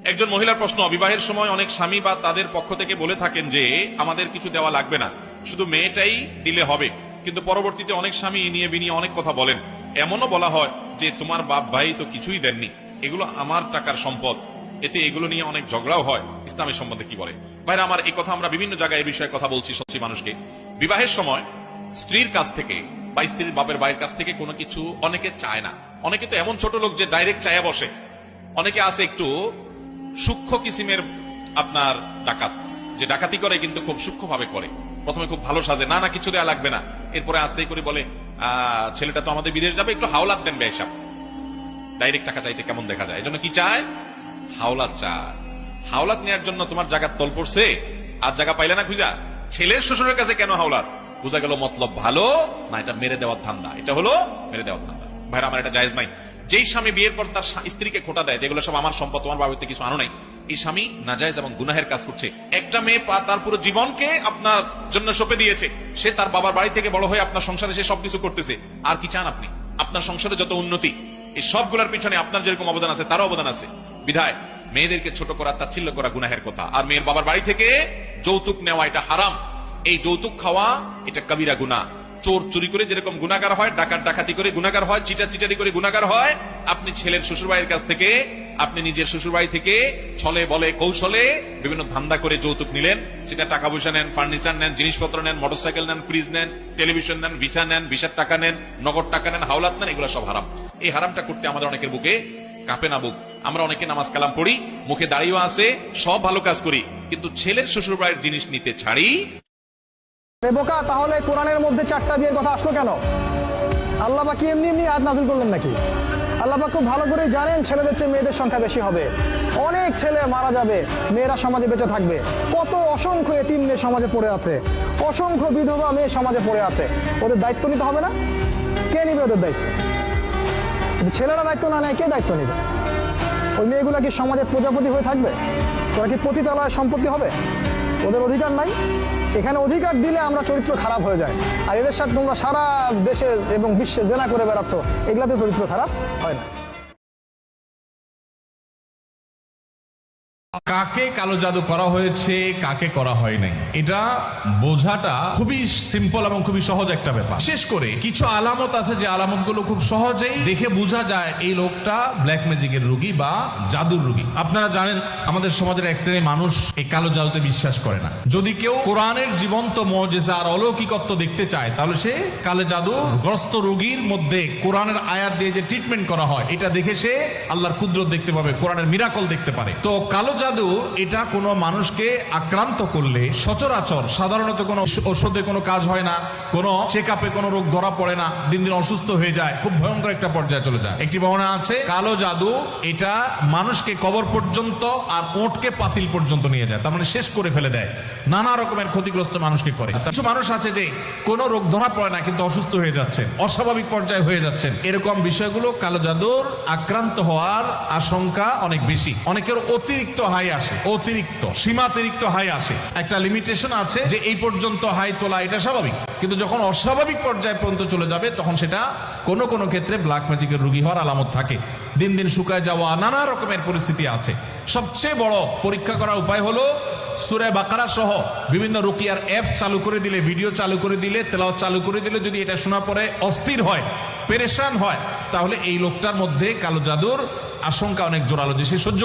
একজন মহিলার প্রশ্ন, বিবাহের সময় অনেক স্বামী বা তাদের পক্ষ থেকে বলে থাকেন যে আমাদের কিছু দেওয়া লাগবে না, শুধু মেয়েটাই দিলে হবে, কিন্তু পরবর্তীতে অনেক স্বামী নিয়ে বিনিয়ে অনেক কথা বলেন। এমনও বলা হয় যে তোমার বাপ ভাই তো কিছুই দেননি, এগুলো আমার টাকার সম্পদ, এতে এগুলো নিয়ে অনেক ঝগড়াও হয়। ইসলামের সম্বন্ধে কি বলে? ভাইরা আমার, এই কথা আমরা বিভিন্ন জায়গায় এই বিষয়ে কথা বলছি সচ্ছি মানুষকে। বিবাহের সময় স্ত্রীর কাছ থেকে বা স্ত্রীর বাপের ভাইয়ের কাছ থেকে কোনো কিছু অনেকে চায় না। অনেকে তো এমন ছোট লোক যে ডাইরেক্ট চায়া বসে। অনেকে আছে একটু সূক্ষ্ম কিসিমের আপনার ডাকাত, যে ডাকাতি করে কিন্তু খুব সূক্ষ্ম ভাবে করে। প্রথমে খুব ভালো সাজে, না না কিছু দেয়া লাগবে না, এরপরে আস্তেই করে বলে ছেলেটা তো আমাদের বিদেশ যাবে, একটু হাওলাত দেন বেশাব। ডাইরেক্ট টাকা চাইতে কেমন দেখা যায়, এজন্য কি চায়? হাওলাত চায়। হাওলাত নেওয়ার জন্য তোমার জায়গার তল পড়ছে, আর জায়গা পাইলে না খুঁজা। ছেলের শ্বশুরের কাছে কেন হাওলাত? বোঝা গেল মতলব ভালো না, এটা মেরে দেওয়ার ধান্দা। এটা হলো মেরে দেওয়ার ধান্দা। ভাইরা আমার, এটা জায়েজ নাই। যেই স্বামী বিয়ের পর তার স্ত্রীকে খোটা দেয়, যেগুলো সব আমার সম্পদ, তোমার বাড়িতে কিছু আনো নাই, এই স্বামী নাজায়েজ এবং গুনাহের কাজ করছে। একটা মেয়ে তার পুরো জীবনকে আপনার জন্য সঁপে দিয়েছে, সে তার বাবার বাড়ি থেকে বড় হয়ে আপনার সংসারে সে সবকিছু করতেছে। আর কি চান আপনি? আপনার সংসারে যত উন্নতি, এই সবগুলোর পিছনে আপনার যেরকম অবদান আছে তারও অবদান আছে। বিধায় মেয়েদেরকে ছোট করা, তাচ্ছিল্য করা গুনাহের কথা। আর মেয়ের বাবার বাড়ি থেকে যৌতুক নেওয়া এটা হারাম। এই যৌতুক খাওয়া এটা কবিরা গুনাহ। চোর চুরি করে যেরকম গুনাহগার হয়, ডাকাত ডাকাতি করে গুনাহগার হয়, চিটারি করে গুনাহগার হয়, আপনি ছেলের শ্বশুরবাড়ির কাছ থেকে, আপনি নিজের শ্বশুরবাড়ি থেকে ছলে বলে কৌশলে বিভিন্ন ধান্দা করে যৌতুক নিলেন। সেটা টাকা পয়সা নেন, ফার্নিচার নেন, জিনিসপত্র নেন, মোটরসাইকেল নেন, ফ্রিজ নেন, টেলিভিশন নেন, ভিসা নেন, ভিসার টাকা নেন, নগদ টাকা নেন, হাওলাত নেন, এগুলো সব হারাম। এই হারামটা করতে আমাদের অনেকের বুকে কাঁপে না বুক। আমরা অনেকে নামাজ কালাম পড়ি, মুখে দাঁড়িয়েও আছে, সব ভালো কাজ করি, কিন্তু ছেলের শ্বশুরবাড়ির জিনিস নিতে ছাড়ি। বোকা, তাহলে কোরআনের মধ্যে 4টা বিয়ের কথা আসলো কেন? আল্লাহ পাক কি এমনি এমনি আয়াত নাযিল করলেন নাকি? আল্লাহ পাক খুব ভালো করে জানেন ছেলেদের চেয়ে মেয়েদের সংখ্যা বেশি হবে। অনেক ছেলে মারা যাবে, মেয়েরা সমাজে বেঁচে থাকবে। কত অসংখ্য এতিম মেয়ে সমাজে পড়ে আছে, অসংখ্য বিধবা মেয়ে সমাজে পড়ে আছে। ওদের দায়িত্ব নিতে হবে না? কে নিবে ওদের দায়িত্ব? যদি ছেলেরা দায়িত্ব না নেয়, কে দায়িত্ব নিবে? ওই মেয়েগুলা কি সমাজের প্রজাপতি হয়ে থাকবে? ওরা কি পতিতালয় সম্পত্তি হবে? ওদের অধিকার নাই। এখানে অধিকার দিলে আমরা চরিত্র খারাপ হয়ে যায়। আর এদের সাথে তোমরা সারা দেশে এবং বিশ্বে জেনা করে বেড়াচ্ছ, এগুলাতে চরিত্র খারাপ হয় না। কাকে কালো জাদু করা হয়েছে, কাকে করা হয় নাই, এটা বোঝাটা খুবই সিম্পল এবং খুবই সহজ একটা ব্যাপার। বিশেষ করে কিছু আলামত আছে, যে আলামত গুলো খুব সহজেই দেখে বোঝা যায় এই লোকটা ব্ল্যাক ম্যাজিকের রোগী বা জাদুর রোগী। আপনারা জানেন আমাদের সমাজের এক শ্রেণীর মানুষ এই কালো জাদুতে বিশ্বাস করে না। যদি কেউ কোরআনের জীবন্ত মুজিজা আর অলৌকিকত্ব দেখতে চায়, তাহলে সে কালো জাদু গ্রস্ত রোগীর মধ্যে কোরআনের আয়াত দিয়ে যে ট্রিটমেন্ট করা হয়, এটা দেখে সে আল্লাহর কুদরত দেখতে পাবে, কোরআনের মিরাকল দেখতে পারে। তো কালো জাদু এটা কোনো মানুষকে আক্রান্ত করলে সচরাচর সাধারণত কোনো ওষুধে কোনো কাজ হয় না, কোনো চেক আপে কোনো রোগ ধরা পড়ে না, দিন দিন অসুস্থ হয়ে যায়, খুব ভয়ঙ্কর একটা পর্যায়ে চলে যায়। একটি বর্ণনা আছে কালো জাদু এটা মানুষকে কবর পর্যন্ত আর ওঁটকে পাতিল পর্যন্ত নিয়ে যায়, তার মানে শেষ করে ফেলে দেয়, নানা রকমের ক্ষতিগ্রস্ত মানুষকে করে। কিছু মানুষ আছে যে কোনো রোগ ধরা পড়ে না কিন্তু অসুস্থ হয়ে যাচ্ছে, অস্বাভাবিক পর্যায়ে হয়ে যাচ্ছেন। এরকম বিষয়গুলো কালো জাদুর আক্রান্ত হওয়ার আশঙ্কা অনেক বেশি। অনেকের অতিরিক্ত হাই আসে, অতিরিক্ত সীমাতিরিক্ত হাই আসে। একটা লিমিটেশন আছে যে এই পর্যন্ত হাই তোলা এটা স্বাভাবিক, কিন্তু যখন অস্বাভাবিক পর্যায়ে পর্যন্ত চলে যাবে তখন সেটা কোনো কোনো ক্ষেত্রে ব্ল্যাক ম্যাজিকের রোগী হওয়ার আলামত থাকে। দিন দিন শুকায় যাওয়া, নানা রকমের পরিস্থিতি আছে। সবচেয়ে বড় পরীক্ষা করার উপায় হলো সূরা বাকারা সহ বিভিন্ন রুকিয়ার অ্যাপ চালু করে দিলে, ভিডিও চালু করে দিলে, তেলাওয়াত চালু করে দিলে, যদি এটা শোনা পরে অস্থির হয়, পেরেশান হয়, তাহলে এই লোকটার মধ্যে কালো জাদুর আশঙ্কা অনেক জোরালো, যে সে সহ্য